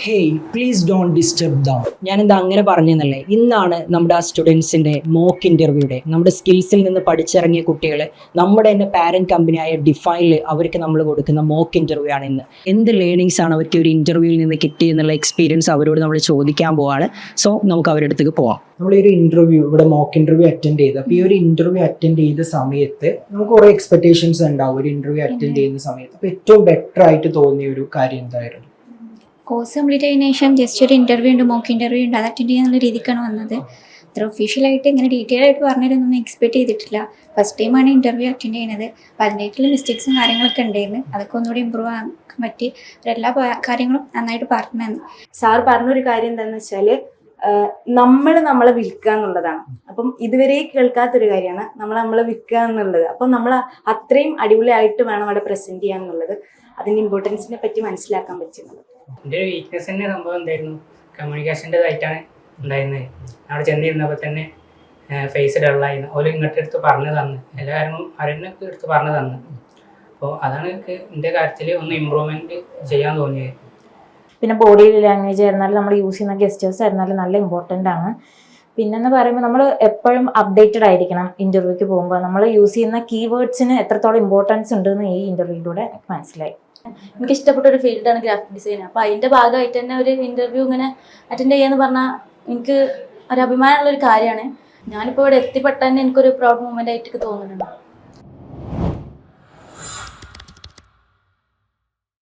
Hey please don't disturb dum. ഞാനെന്താ അങ്ങനെ പറഞ്ഞെന്നല്ലേ, ഇന്നാണ് നമ്മുടെ ആ സ്റ്റുഡൻസിൻ്റെ മോക്ക് ഇൻ്റർവ്യൂടെ നമ്മുടെ സ്കിൽസിൽ നിന്ന് പഠിച്ചിറങ്ങിയ കുട്ടികൾ നമ്മുടെ തന്നെ പാരൻറ്റ് കമ്പനിയായ ഡിഫൈനിൽ അവർക്ക് നമ്മൾ കൊടുക്കുന്ന മോക്ക് ഇൻ്റർവ്യൂ ആണ് ഇന്ന്. എന്ത് ലേണിങ്സ് ആണ് അവർക്ക് ഒരു ഇൻ്റർവ്യൂവിൽ നിന്ന് കിട്ടിയെന്നുള്ള എക്സ്പീരിയൻസ് അവരോട് നമ്മൾ ചോദിക്കാൻ പോവാണ്. സോ നമുക്ക് അവരുടെ അടുത്തേക്ക് പോവാം. നമ്മൾ ഈ ഒരു ഇൻ്റർവ്യൂ ഇവിടെ മോക്ക് ഇൻ്റർവ്യൂ അറ്റൻഡ് ചെയ്ത്, അപ്പോൾ ഈ ഒരു ഇൻ്റർവ്യൂ അറ്റൻഡ് ചെയ്ത സമയത്ത് നമുക്ക് കുറേ എക്സ്പെക്ടേഷൻസ് ഉണ്ടാവും ഒരു ഇൻ്റർവ്യൂ അറ്റൻഡ് ചെയ്യുന്ന സമയത്ത്. അപ്പോൾ ഏറ്റവും ബെറ്റർ ആയിട്ട് തോന്നിയ ഒരു കാര്യം എന്തായിരുന്നു? കോഴ്സ് കംപ്ലീറ്റ് ആയതിനു ശേഷം ജസ്റ്റ് ഒരു ഇൻ്റർവ്യൂ ഉണ്ട്, മോക്ക് ഇൻ്റർവ്യൂ ഉണ്ട്, അത് അറ്റൻഡ് ചെയ്യാനുള്ള രീതിക്കാണ് വന്നത്. അത്ര ഒഫീഷ്യലായിട്ട് ഇങ്ങനെ ഡീറ്റെയിൽ ആയിട്ട് പറഞ്ഞിരുന്നൊന്നും എക്സ്പെക്ട് ചെയ്തിട്ടില്ല. ഫസ്റ്റ് ടൈമാണ് ഇൻ്റർവ്യൂ അറ്റൻഡ് ചെയ്യുന്നത്. അപ്പോൾ അതിൻ്റെതായിട്ടുള്ള മിസ്റ്റേക്സും കാര്യങ്ങളൊക്കെ ഉണ്ടായിരുന്നു. അതൊക്കെ ഒന്നുകൂടി ഇമ്പ്രൂവ് ആക്കാൻ പറ്റി. എല്ലാ കാര്യങ്ങളും നന്നായിട്ട് പറഞ്ഞു തന്നു. സാർ പറഞ്ഞൊരു കാര്യം എന്താണെന്ന് വെച്ചാൽ നമ്മളെ വിൽക്കുക എന്നുള്ളതാണ്. അപ്പം ഇതുവരെ കേൾക്കാത്തൊരു കാര്യമാണ് നമ്മളെ വിൽക്കുക എന്നുള്ളത്. അപ്പം നമ്മൾ അത്രയും അടിപൊളിയായിട്ട് വേണം അവിടെ പ്രസൻറ്റ് ചെയ്യാൻ എന്നുള്ളത്. അതിൻ്റെ ഇമ്പോർട്ടൻസിനെ പറ്റി മനസ്സിലാക്കാൻ പറ്റുന്നത്. എൻ്റെ ഒരു വീക്ക്നെസ്സിൻ്റെ സംഭവം എന്തായിരുന്നു, കമ്മ്യൂണിക്കേഷൻ്റെതായിട്ടാണ് ഉണ്ടായിരുന്നത്. അവിടെ ചെന്നിരുന്നപ്പോൾ തന്നെ ഫേസ് ഡള്ളായിരുന്നു. ഓല് ഇങ്ങോട്ട് എടുത്ത് പറഞ്ഞു തന്നു, എല്ലാ കാര്യങ്ങളും അവരെന്നൊക്കെ എടുത്ത് പറഞ്ഞു തന്നു. അപ്പോൾ അതാണ് എൻ്റെ കാര്യത്തിൽ ഒന്ന് ഇമ്പ്രൂവ്മെൻറ്റ് ചെയ്യാൻ തോന്നിയത്. പിന്നെ ബോഡി ലാംഗ്വേജ് ആയിരുന്നാലും നമ്മൾ യൂസ് ചെയ്യുന്ന ഗെസ്റ്റേഴ്സ് ആയിരുന്നാലും നല്ല ഇമ്പോർട്ടൻ്റ് ആണ്. പിന്നെന്ന് പറയുമ്പോൾ നമ്മൾ എപ്പോഴും അപ്ഡേറ്റഡ് ആയിരിക്കണം. ഇൻ്റർവ്യൂക്ക് പോകുമ്പോൾ നമ്മൾ യൂസ് ചെയ്യുന്ന കീവേഡ്സിന് എത്രത്തോളം ഇമ്പോർട്ടൻസ് ഉണ്ടെന്ന് ഈ ഇൻ്റർവ്യൂയിലൂടെ എനിക്ക് മനസ്സിലായി. എനിക്ക് ഇഷ്ടപ്പെട്ട ഒരു ഫീൽഡാണ് ഗ്രാഫിക് ഡിസൈൻ. അപ്പോൾ അതിൻ്റെ ഭാഗമായിട്ട് തന്നെ ഒരു ഇൻ്റർവ്യൂ ഇങ്ങനെ അറ്റൻഡ് ചെയ്യാന്ന് പറഞ്ഞാൽ എനിക്ക് ഒരു അഭിമാനമുള്ളൊരു കാര്യമാണ്. ഞാനിപ്പോൾ ഇവിടെ എത്തിപ്പെട്ട തന്നെ എനിക്കൊരു പ്രൗഡ് മൂമെൻ്റ് ആയിട്ട് തോന്നുന്നുണ്ട്.